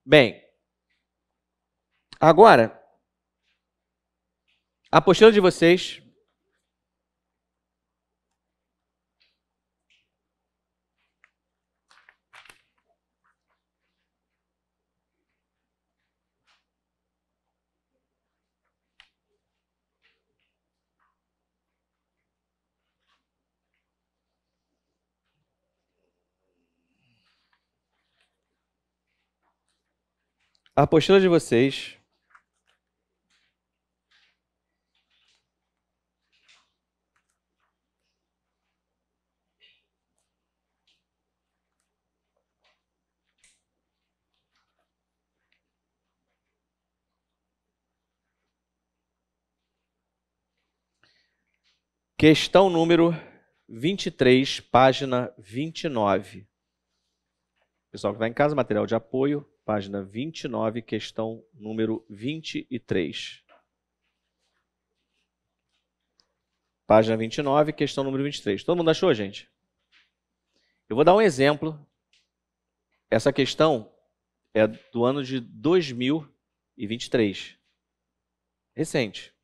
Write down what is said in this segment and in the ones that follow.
Bem, agora, a apostila de vocês questão número 23, página 29. Pessoal que está em casa, material de apoio, página 29, questão número 23. Página 29, questão número 23. Todo mundo achou, gente? Eu vou dar um exemplo. Essa questão é do ano de 2023. Recente.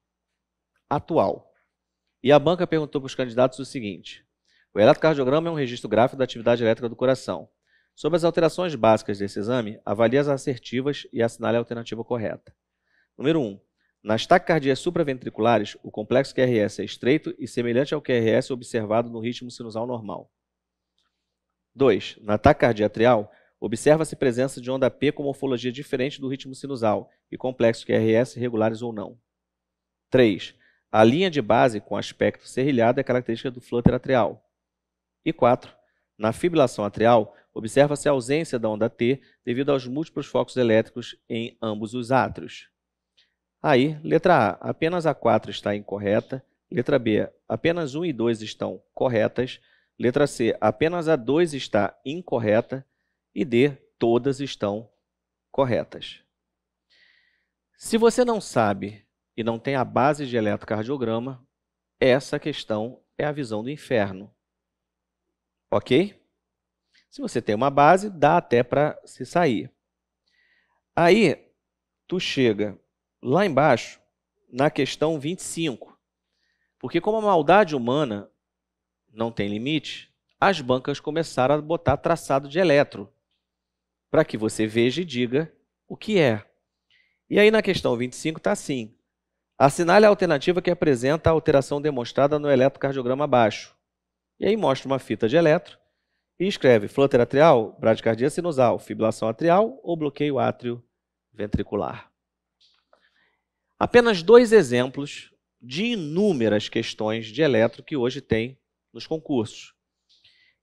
Atual. E a banca perguntou para os candidatos o seguinte: o eletrocardiograma é um registro gráfico da atividade elétrica do coração. Sobre as alterações básicas desse exame, avalie as assertivas e assinale a alternativa correta. Número 1. Nas taquicardias supraventriculares, o complexo QRS é estreito e semelhante ao QRS observado no ritmo sinusal normal. 2. Na taquicardia atrial, observa-se presença de onda P com morfologia diferente do ritmo sinusal e complexo QRS regulares ou não. 3. A linha de base com aspecto serrilhado é característica do flutter atrial. E 4. Na fibrilação atrial, observa-se a ausência da onda T devido aos múltiplos focos elétricos em ambos os átrios. Aí, letra A, apenas a 4 está incorreta. Letra B, apenas 1 e 2 estão corretas. Letra C, apenas a 2 está incorreta. E D, todas estão corretas. Se você não sabe e não tem a base de eletrocardiograma, essa questão é a visão do inferno. Ok? Se você tem uma base, dá até para se sair. Aí, tu chega lá embaixo, na questão 25. Porque como a maldade humana não tem limite, as bancas começaram a botar traçado de eletro, para que você veja e diga o que é. E aí na questão 25 está assim: assinale a alternativa que apresenta a alteração demonstrada no eletrocardiograma abaixo. E aí mostra uma fita de eletro e escreve flutter atrial, bradicardia sinusal, fibrilação atrial ou bloqueio átrio ventricular. Apenas 2 exemplos de inúmeras questões de eletro que hoje tem nos concursos.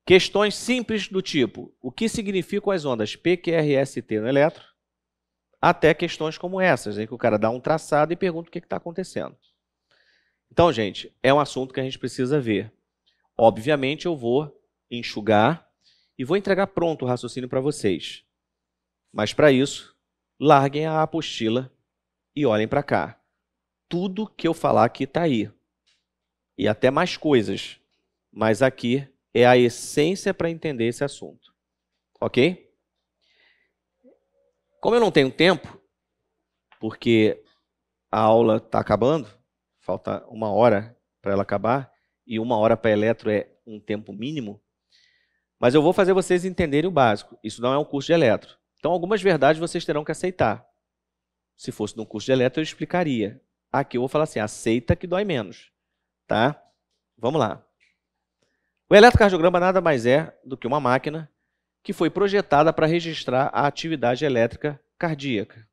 Questões simples do tipo: o que significam as ondas P, Q, R, S e T no eletro? Até questões como essas, em que o cara dá um traçado e pergunta o que está acontecendo. Então, gente, é um assunto que a gente precisa ver. Obviamente, eu vou enxugar e vou entregar pronto o raciocínio para vocês. Mas, para isso, larguem a apostila e olhem para cá. Tudo que eu falar aqui está aí. E até mais coisas. Mas aqui é a essência para entender esse assunto. Ok? Como eu não tenho tempo, porque a aula está acabando, falta 1 hora para ela acabar, e 1 hora para eletro é um tempo mínimo, mas eu vou fazer vocês entenderem o básico. Isso não é um curso de eletro. Então, algumas verdades vocês terão que aceitar. Se fosse num curso de eletro, eu explicaria. Aqui eu vou falar assim: aceita que dói menos. Tá? Vamos lá. O eletrocardiograma nada mais é do que uma máquina que foi projetada para registrar a atividade elétrica cardíaca.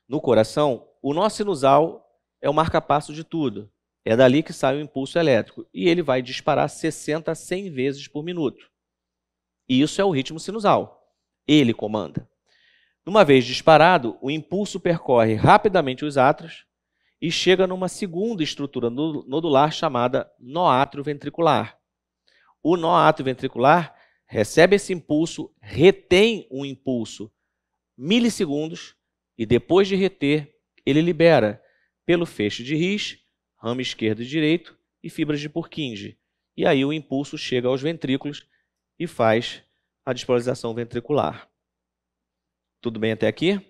No coração, o nó sinusal é o marca-passo de tudo. É dali que sai o impulso elétrico e ele vai disparar 60 a 100 vezes por minuto. E isso é o ritmo sinusal. Ele comanda. Uma vez disparado, o impulso percorre rapidamente os átrios e chega numa segunda estrutura nodular chamada nó átrio ventricular. O nó átrio ventricular recebe esse impulso, retém o impulso milissegundos e depois de reter, ele libera pelo feixe de His, ramo esquerdo e direito e fibras de Purkinje. e aí o impulso chega aos ventrículos e faz a despolarização ventricular. Tudo bem até aqui?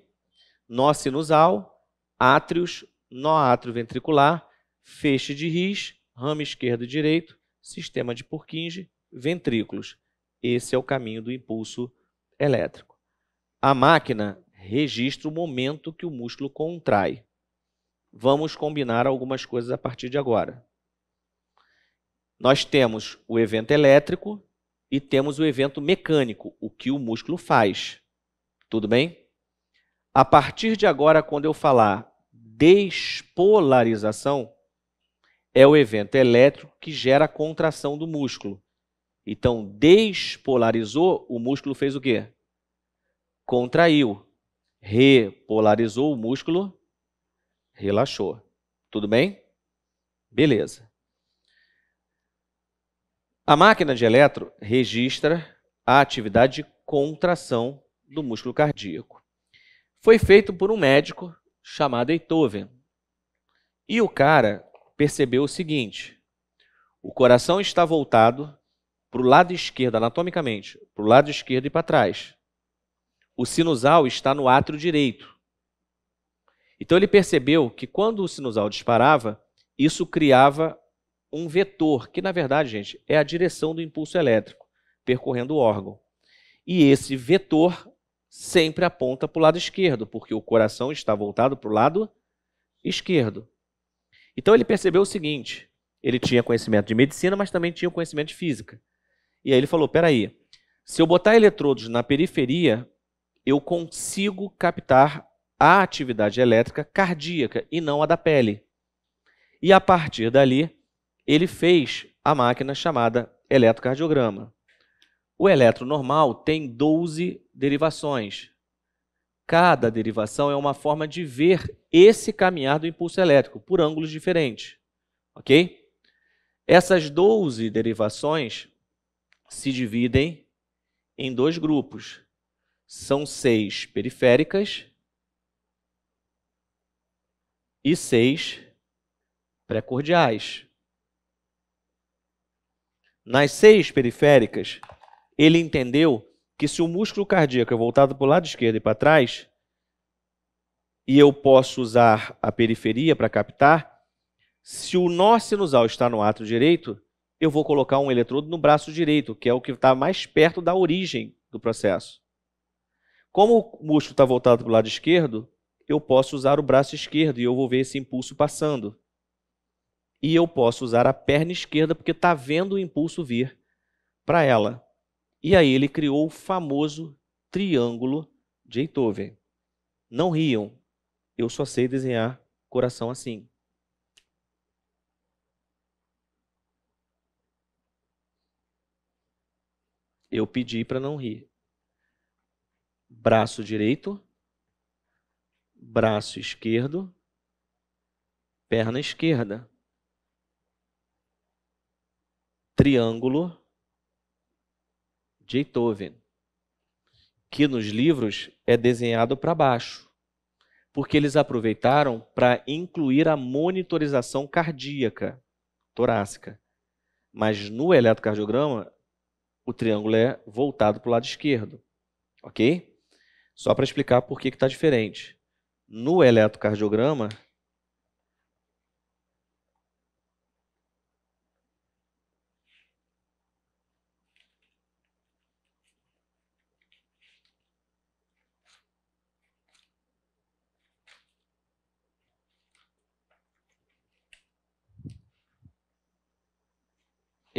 Nó sinusal, átrios, nó átrio ventricular, feixe de His, ramo esquerdo e direito, sistema de Purkinje, ventrículos. Esse é o caminho do impulso elétrico. A máquina registra o momento que o músculo contrai. Vamos combinar algumas coisas a partir de agora. Nós temos o evento elétrico e temos o evento mecânico, o que o músculo faz. Tudo bem? A partir de agora, quando eu falar despolarização, é o evento elétrico que gera a contração do músculo. Então, despolarizou, o músculo fez o quê? Contraiu. Repolarizou, o músculo relaxou. Tudo bem? Beleza. A máquina de eletro registra a atividade de contração do músculo cardíaco. Foi feito por um médico chamado Einthoven. E o cara percebeu o seguinte: o coração está voltado para o lado esquerdo, anatomicamente, para o lado esquerdo e para trás. O sinusal está no átrio direito. Então ele percebeu que quando o sinusal disparava, isso criava um vetor, que na verdade, gente, é a direção do impulso elétrico percorrendo o órgão. E esse vetor sempre aponta para o lado esquerdo, porque o coração está voltado para o lado esquerdo. Então ele percebeu o seguinte: ele tinha conhecimento de medicina, mas também tinha conhecimento de física. E aí ele falou, peraí, se eu botar eletrodos na periferia, eu consigo captar a atividade elétrica cardíaca e não a da pele. E a partir dali, ele fez a máquina chamada eletrocardiograma. O eletro normal tem 12 derivações. Cada derivação é uma forma de ver esse caminhar do impulso elétrico por ângulos diferentes. Ok? Essas 12 derivações se dividem em dois grupos. São 6 periféricas e 6 precordiais. Nas 6 periféricas, ele entendeu que se o músculo cardíaco é voltado para o lado esquerdo e para trás, e eu posso usar a periferia para captar, se o nó sinusal está no átrio direito, eu vou colocar um eletrodo no braço direito, que é o que está mais perto da origem do processo. Como o músculo está voltado para o lado esquerdo, eu posso usar o braço esquerdo e eu vou ver esse impulso passando. E eu posso usar a perna esquerda porque está vendo o impulso vir para ela. E aí ele criou o famoso triângulo de Einthoven. Não riam, eu só sei desenhar coração assim. Eu pedi para não rir. Braço direito, braço esquerdo, perna esquerda. Triângulo de Einthoven, que nos livros é desenhado para baixo, porque eles aproveitaram para incluir a monitorização cardíaca torácica. Mas no eletrocardiograma, o triângulo é voltado para o lado esquerdo, ok? Só para explicar por que está diferente. No eletrocardiograma,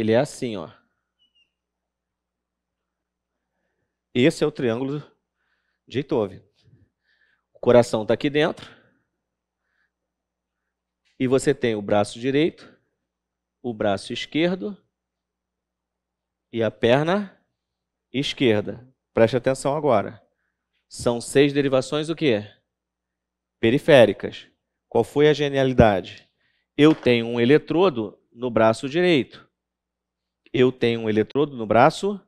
ele é assim, ó. Esse é o triângulo de Einthoven. O coração está aqui dentro. E você tem o braço direito, o braço esquerdo e a perna esquerda. Preste atenção agora. São 6 derivações o quê? Periféricas. Qual foi a genialidade? Eu tenho um eletrodo no braço direito. Eu tenho um eletrodo no braço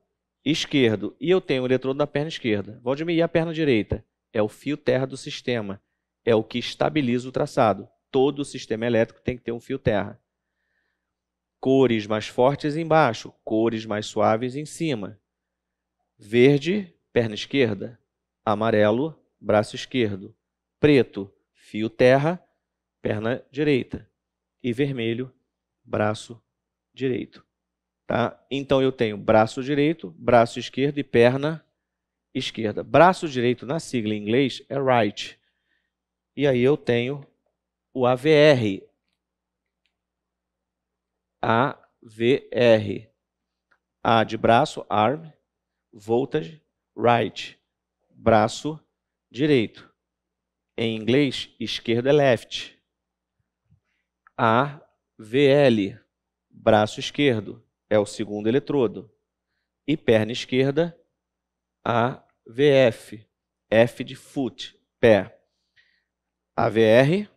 esquerdo. E eu tenho um eletrodo na perna esquerda. Valdemir, e a perna direita? É o fio terra do sistema. É o que estabiliza o traçado. Todo o sistema elétrico tem que ter um fio terra. Cores mais fortes embaixo, cores mais suaves em cima. Verde, perna esquerda. Amarelo, braço esquerdo. Preto, fio terra, perna direita. E vermelho, braço direito. Tá? Então, eu tenho braço direito, braço esquerdo e perna esquerda. Braço direito, na sigla em inglês, é right. E aí eu tenho o AVR. AVR. A de braço, arm. Voltage, right. Braço direito. Em inglês, esquerdo é left. AVL. Braço esquerdo é o segundo eletrodo. E perna esquerda, AVF. F de foot, pé. AVR,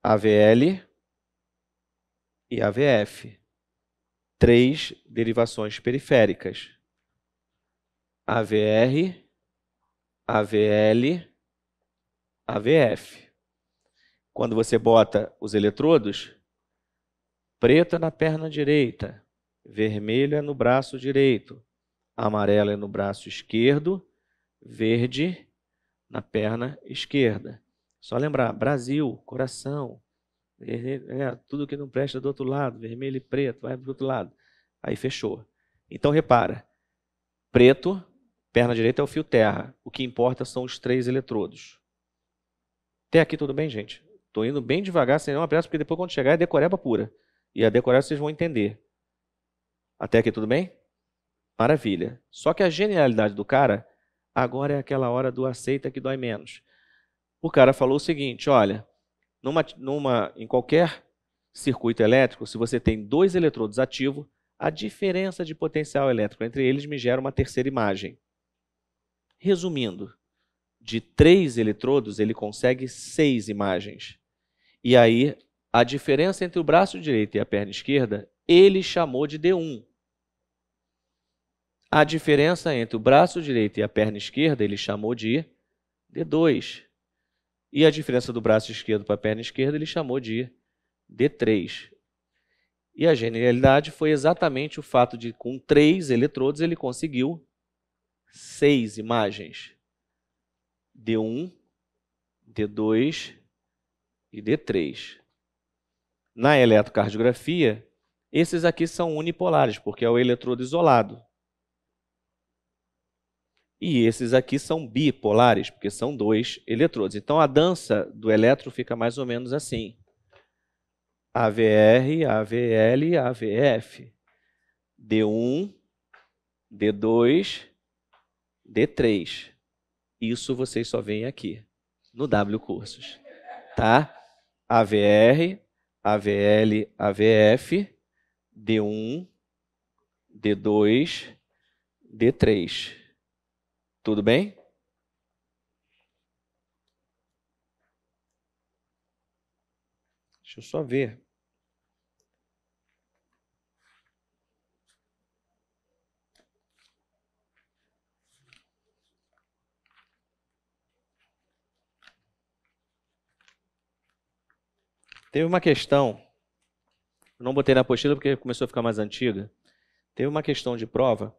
AVL e AVF. 3 derivações periféricas. AVR, AVL, AVF. Quando você bota os eletrodos, preto é na perna direita, vermelho é no braço direito, amarelo é no braço esquerdo, verde na perna esquerda. Só lembrar, Brasil, coração, tudo que não presta do outro lado, vermelho e preto, vai para o outro lado. Aí fechou. Então repara, preto, perna direita é o fio terra. O que importa são os 3 eletrodos. Até aqui tudo bem, gente? Estou indo bem devagar, sem nenhuma pressa, porque depois quando chegar é decoreba pura. E a decoreba vocês vão entender. Até aqui tudo bem? Maravilha. Só que a genialidade do cara, agora é aquela hora do aceita que dói menos. O cara falou o seguinte, olha, em qualquer circuito elétrico, se você tem 2 eletrodos ativos, a diferença de potencial elétrico entre eles me gera uma terceira imagem. Resumindo, de 3 eletrodos, ele consegue 6 imagens. E aí, a diferença entre o braço direito e a perna esquerda, ele chamou de D1. A diferença entre o braço direito e a perna esquerda, ele chamou de D2. E a diferença do braço esquerdo para a perna esquerda, ele chamou de D3. E a genialidade foi exatamente o fato de, com 3 eletrodos, ele conseguiu 6 imagens. D1, D2 e D3. Na eletrocardiografia, esses aqui são unipolares, porque é o eletrodo isolado. E esses aqui são bipolares, porque são 2 eletrodos. Então, a dança do elétron fica mais ou menos assim. AVR, AVL, AVF. D1, D2, D3. Isso vocês só veem aqui, no W Cursos. Tá? AVR, AVL, AVF, D1, D2, D3. Tudo bem? Deixa eu só ver. Teve uma questão, não botei na apostila porque começou a ficar mais antiga. Teve uma questão de prova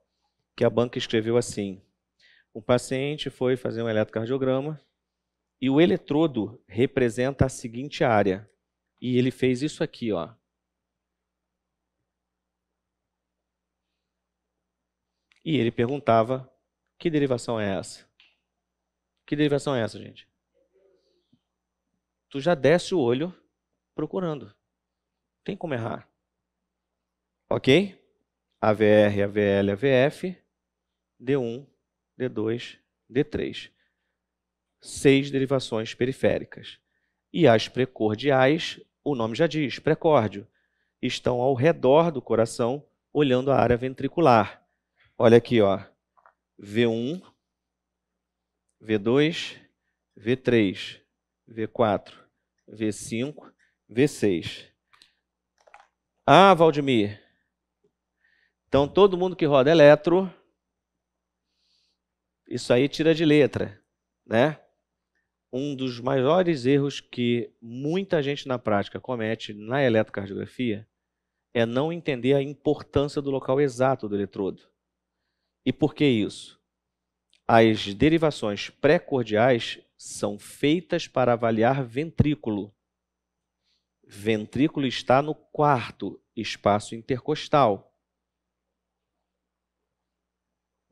que a banca escreveu assim. O paciente foi fazer um eletrocardiograma e o eletrodo representa a seguinte área. E ele fez isso aqui, ó. E ele perguntava, que derivação é essa? Que derivação é essa, gente? Tu já desce o olho procurando. Tem como errar. Ok? AVR, AVL, AVF, D1, D2, D3. 6 derivações periféricas. E as precordiais, o nome já diz, precórdio, estão ao redor do coração, olhando a área ventricular. Olha aqui, ó. V1, V2, V3, V4, V5, V6. Ah, Valdemir. Então, todo mundo que roda eletro, isso aí tira de letra, né? um dos maiores erros que muita gente na prática comete na eletrocardiografia é não entender a importância do local exato do eletrodo. E por que isso? As derivações pré-cordiais são feitas para avaliar ventrículo. Ventrículo está no quarto espaço intercostal.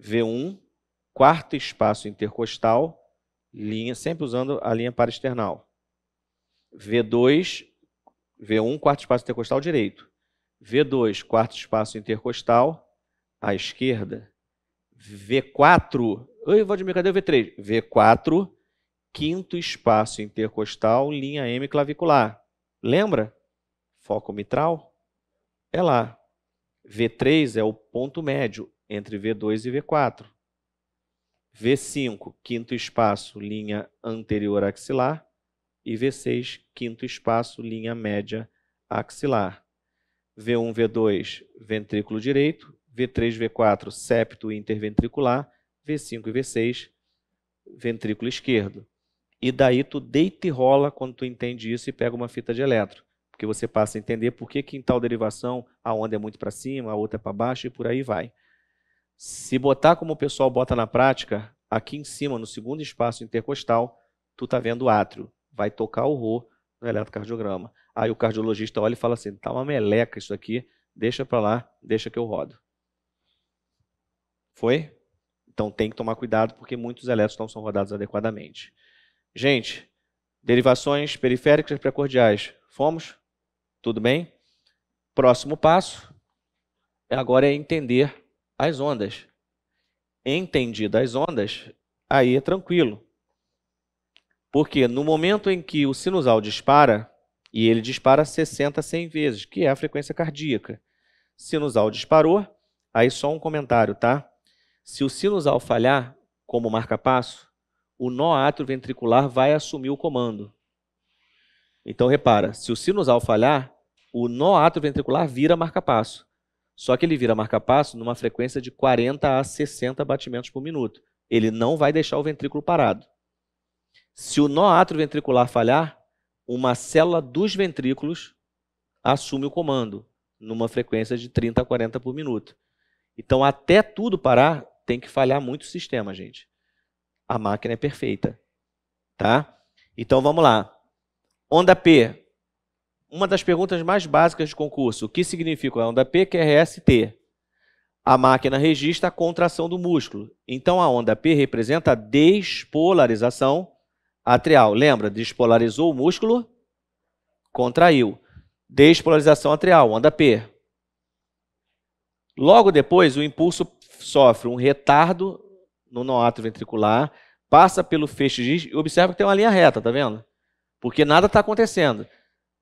V1, quarto espaço intercostal, linha, sempre usando a linha parasternal. V2, V1, quarto espaço intercostal direito. V2, quarto espaço intercostal à esquerda. V4, oi, Valdemir, cadê o V3? V4, quinto espaço intercostal, linha M clavicular. Lembra? Foco mitral? É lá. V3 é o ponto médio entre V2 e V4. V5, quinto espaço, linha anterior axilar. E V6, quinto espaço, linha média axilar. V1, V2, ventrículo direito. V3, V4, septo interventricular. V5 e V6, ventrículo esquerdo. E daí tu deita e rola quando tu entende isso e pega uma fita de eletro. Porque você passa a entender por que em tal derivação a onda é muito para cima, a outra é para baixo e por aí vai. Se botar como o pessoal bota na prática, aqui em cima, no segundo espaço intercostal, tu tá vendo o átrio. Vai tocar o Rho no eletrocardiograma. Aí o cardiologista olha e fala assim, tá uma meleca isso aqui, deixa para lá, deixa que eu rodo. Foi? Então tem que tomar cuidado porque muitos elétrons não são rodados adequadamente. Gente, derivações periféricas precordiais. Fomos? Tudo bem? Próximo passo agora é entender as ondas. Entendidas as ondas, aí é tranquilo. Porque no momento em que o sinusal dispara, e ele dispara 60 a 100 vezes, que é a frequência cardíaca. Sinusal disparou, aí só um comentário, tá? Se o sinusal falhar, como marca-passo, o nó atrioventricular vai assumir o comando. Então, repara, se o sinusal falhar, o nó atrioventricular vira marca-passo. Só que ele vira marca-passo numa frequência de 40 a 60 batimentos por minuto. Ele não vai deixar o ventrículo parado. Se o nó atrioventricular falhar, uma célula dos ventrículos assume o comando, numa frequência de 30 a 40 por minuto. Então, até tudo parar, tem que falhar muito o sistema, gente. A máquina é perfeita. Tá? Então, vamos lá. Onda P. Uma das perguntas mais básicas de concurso. O que significa a onda P? QRST. A máquina registra a contração do músculo. Então, a onda P representa a despolarização atrial. Lembra? Despolarizou o músculo, contraiu. Despolarização atrial, onda P. Logo depois, o impulso sofre um retardo no nó atrioventricular, passa pelo feixe de His e observa que tem uma linha reta, tá vendo? Porque nada está acontecendo.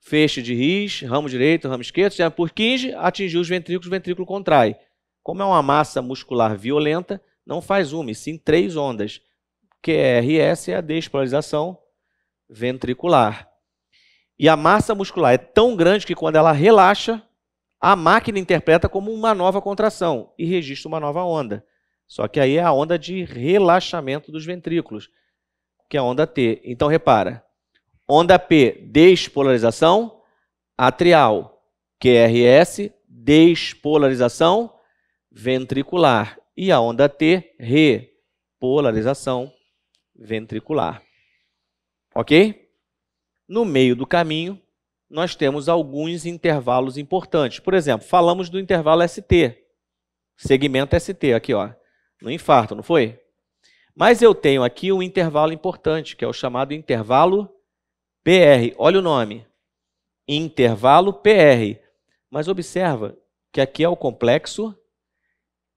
Feixe de His, ramo direito, ramo esquerdo, por Purkinje, atingiu os ventrículos, o ventrículo contrai. Como é uma massa muscular violenta, não faz uma, e sim 3 ondas. QRS é a despolarização ventricular. E a massa muscular é tão grande que quando ela relaxa, a máquina interpreta como uma nova contração e registra uma nova onda. Só que aí é a onda de relaxamento dos ventrículos, que é a onda T. Então, repara, onda P, despolarização atrial. QRS, despolarização ventricular. E a onda T, repolarização ventricular. Ok? No meio do caminho, nós temos alguns intervalos importantes. Por exemplo, falamos do intervalo ST, segmento ST, aqui, ó, no infarto, não foi? Mas eu tenho aqui um intervalo importante, que é o chamado intervalo PR. Olha o nome, intervalo PR. Mas observa que aqui é o complexo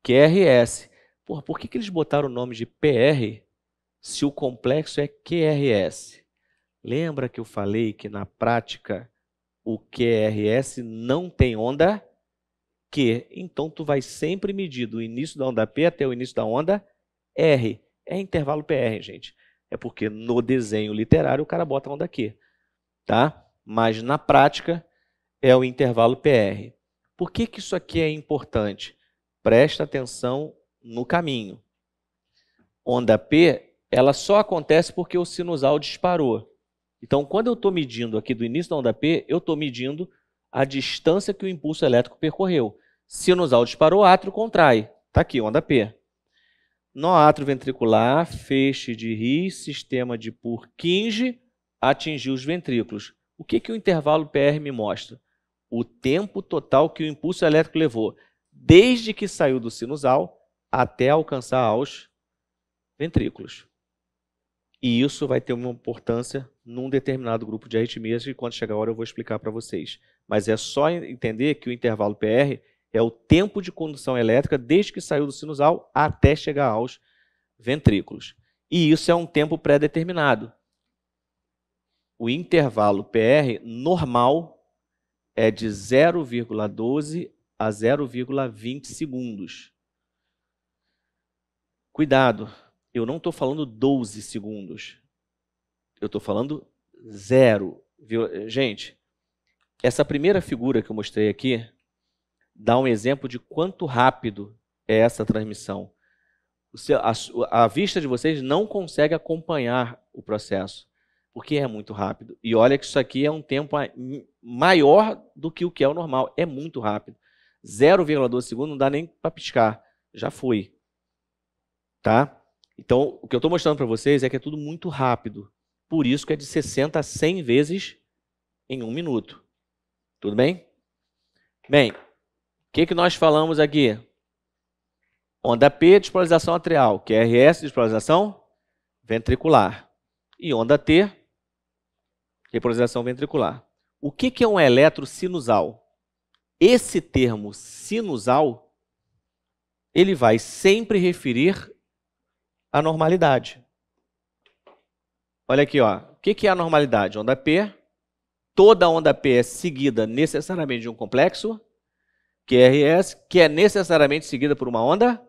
QRS. Porra, por que eles botaram o nome de PR se o complexo é QRS? Lembra que eu falei que na prática o QRS não tem onda Q? Então tu vai sempre medir do início da onda P até o início da onda R. É intervalo PR, gente. É porque no desenho literário o cara bota a onda Q. Tá? Mas na prática é o intervalo PR. Por que isso aqui é importante? Presta atenção no caminho. Onda P ela só acontece porque o sinusal disparou. Então, quando eu estou medindo aqui do início da onda P, eu estou medindo a distância que o impulso elétrico percorreu. Sinusal disparou, átrio contrai. Está aqui, onda P. Nó átrio ventricular, feixe de Rie, sistema de Purkinje, atingiu os ventrículos. O que o intervalo PR me mostra? O tempo total que o impulso elétrico levou, desde que saiu do sinusal até alcançar aos ventrículos. E isso vai ter uma importância num determinado grupo de arritmias, e quando chegar a hora eu vou explicar para vocês. Mas é só entender que o intervalo PR é o tempo de condução elétrica desde que saiu do sinusal até chegar aos ventrículos. E isso é um tempo pré-determinado. O intervalo PR normal é de 0,12 a 0,20 segundos. Cuidado, eu não estou falando 12 segundos. Eu estou falando 0. Gente, essa primeira figura que eu mostrei aqui dá um exemplo de quanto rápido é essa transmissão. A vista de vocês não consegue acompanhar o processo, porque é muito rápido. E olha que isso aqui é um tempo maior do que o que é o normal. É muito rápido. 0,12 segundos não dá nem para piscar. Já foi. Tá? Então, o que eu estou mostrando para vocês é que é tudo muito rápido. Por isso que é de 60 a 100 vezes em 1 minuto. Tudo bem? Bem, o que nós falamos aqui? Onda P, despolarização atrial. QRS, despolarização ventricular. E onda T, repolarização ventricular. O que é um eletrosinusal? Esse termo sinusal, ele vai sempre referir à normalidade. Olha aqui, ó. O que é a normalidade? Onda P. Toda onda P é seguida necessariamente de um complexo QRS, que é necessariamente seguida por uma onda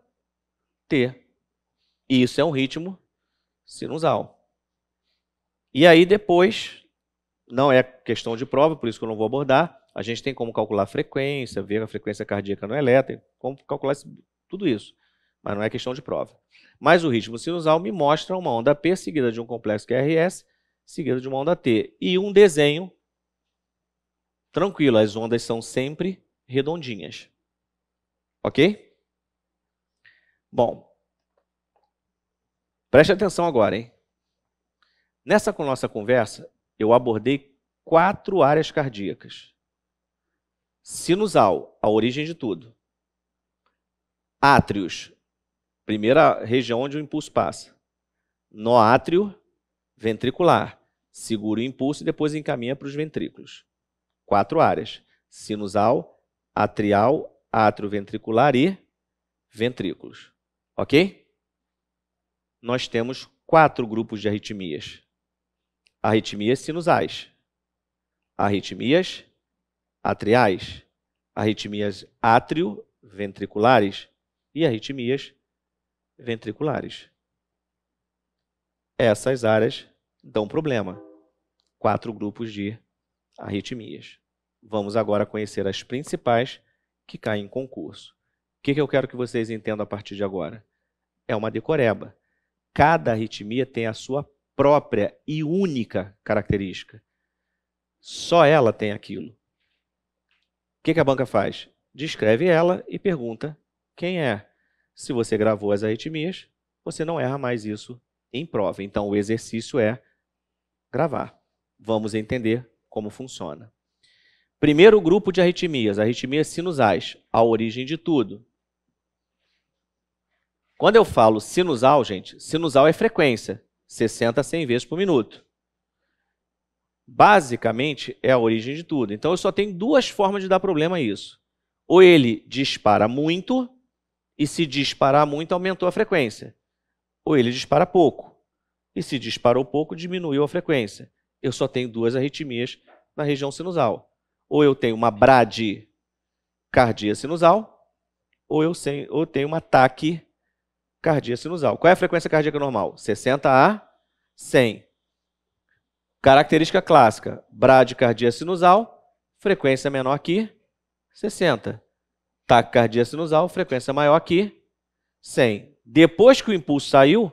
T. E isso é um ritmo sinusal. E aí depois, não é questão de prova, por isso que eu não vou abordar, a gente tem como calcular a frequência, ver a frequência cardíaca no elétrico, como calcular tudo isso. Mas não é questão de prova. Mas o ritmo sinusal me mostra uma onda P seguida de um complexo QRS, seguida de uma onda T. E um desenho tranquilo, as ondas são sempre redondinhas. Ok? Bom, preste atenção agora, hein? Nessa nossa conversa, eu abordei 4 áreas cardíacas. Sinusal, a origem de tudo. Átrios, primeira região onde o impulso passa. No átrio ventricular, segura o impulso e depois encaminha para os ventrículos. 4 áreas. Sinusal, atrial, átrio ventricular e ventrículos. Ok? Nós temos 4 grupos de arritmias. Arritmias sinusais, arritmias atriais, arritmias átrio-ventriculares e arritmias ventriculares. Essas áreas dão problema. 4 grupos de arritmias. Vamos agora conhecer as principais que caem em concurso. O que eu quero que vocês entendam a partir de agora? É uma decoreba. Cada arritmia tem a sua própria e única característica. Só ela tem aquilo. O que a banca faz? Descreve ela e pergunta quem é. Se você gravou as arritmias, você não erra mais isso em prova. Então, o exercício é gravar. Vamos entender como funciona. Primeiro grupo de arritmias, arritmias sinusais, a origem de tudo. Quando eu falo sinusal, gente, sinusal é frequência, 60 a 100 vezes por minuto. Basicamente, é a origem de tudo. Então, eu só tenho 2 formas de dar problema a isso. Ou ele dispara muito, e se disparar muito, aumentou a frequência. Ou ele dispara pouco, e se disparou pouco, diminuiu a frequência. Eu só tenho 2 arritmias na região sinusal. Ou eu tenho uma bradicardia sinusal, ou eu tenho uma taquicardia sinusal. Qual é a frequência cardíaca normal? 60 a 100. Característica clássica, bradicardia sinusal, frequência menor que 60. Taquicardia sinusal, frequência maior que 100. Depois que o impulso saiu,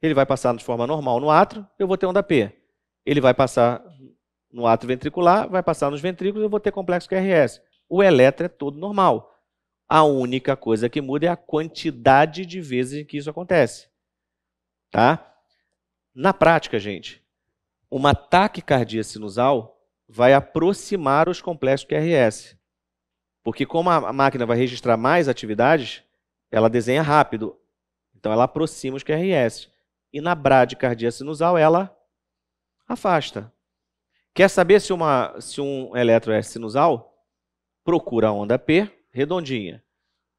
ele vai passar de forma normal no átrio, eu vou ter onda P. Ele vai passar no átrio ventricular, vai passar nos ventrículos, eu vou ter complexo QRS. O eletro é todo normal. A única coisa que muda é a quantidade de vezes em que isso acontece. Tá? Na prática, gente, uma taquicardia sinusal vai aproximar os complexos QRS. Porque como a máquina vai registrar mais atividades, ela desenha rápido. Então, ela aproxima os QRS. E na bradicardia sinusal, ela afasta. Quer saber se um eletro é sinusal? Procura a onda P, redondinha.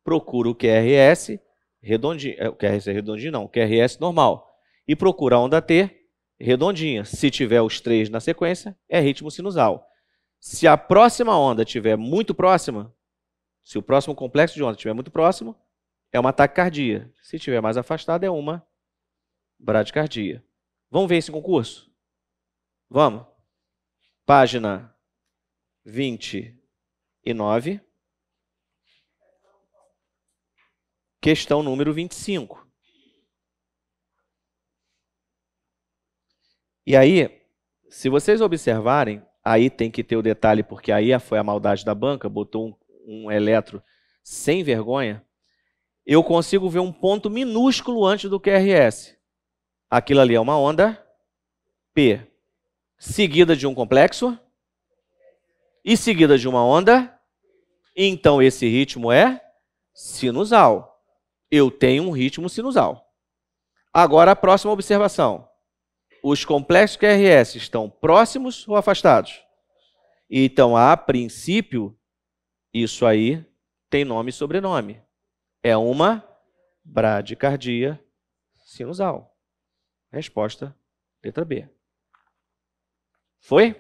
Procura o QRS, redondinho. O QRS é redondinho, não. O QRS normal. E procura a onda T, redondinha. Se tiver os três na sequência, é ritmo sinusal. Se a próxima onda estiver muito próxima, se o próximo complexo de onda estiver muito próximo, é uma taquicardia. Se estiver mais afastado, é uma bradicardia. Vamos ver esse concurso? Vamos. Página 29. Questão número 25. E aí, se vocês observarem, aí tem que ter o detalhe, porque aí foi a maldade da banca, botou um eletro sem vergonha, eu consigo ver um ponto minúsculo antes do QRS. Aquilo ali é uma onda P, seguida de um complexo e seguida de uma onda. Então, esse ritmo é sinusal. Eu tenho um ritmo sinusal. Agora, a próxima observação. Os complexos QRS estão próximos ou afastados? Então, a princípio, isso aí tem nome e sobrenome. É uma bradicardia sinusal. Resposta, letra B. Foi?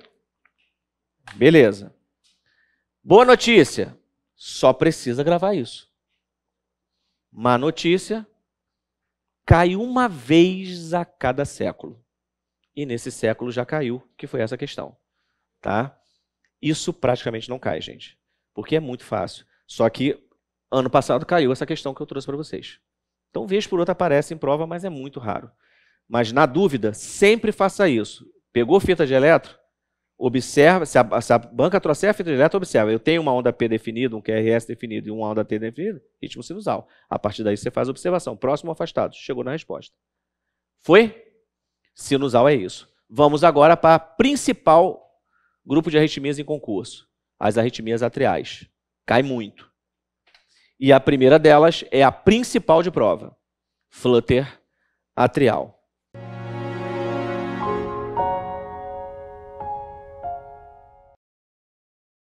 Beleza. Boa notícia. Só precisa gravar isso. Má notícia. Cai uma vez a cada século. E nesse século já caiu, que foi essa questão. Tá? Isso praticamente não cai, gente. Porque é muito fácil. Só que ano passado caiu essa questão que eu trouxe para vocês. Então, vez por outra aparece em prova, mas é muito raro. Mas, na dúvida, sempre faça isso. Pegou fita de eletro? Observa, se a banca trouxer a fita de eletro, observa. Eu tenho uma onda P definida, um QRS definido e uma onda T definida, ritmo sinusal. A partir daí você faz a observação. Próximo ou afastado? Chegou na resposta. Foi? Sinusal é isso. Vamos agora para o principal grupo de arritmias em concurso. As arritmias atriais. Cai muito. E a primeira delas é a principal de prova. Flutter atrial.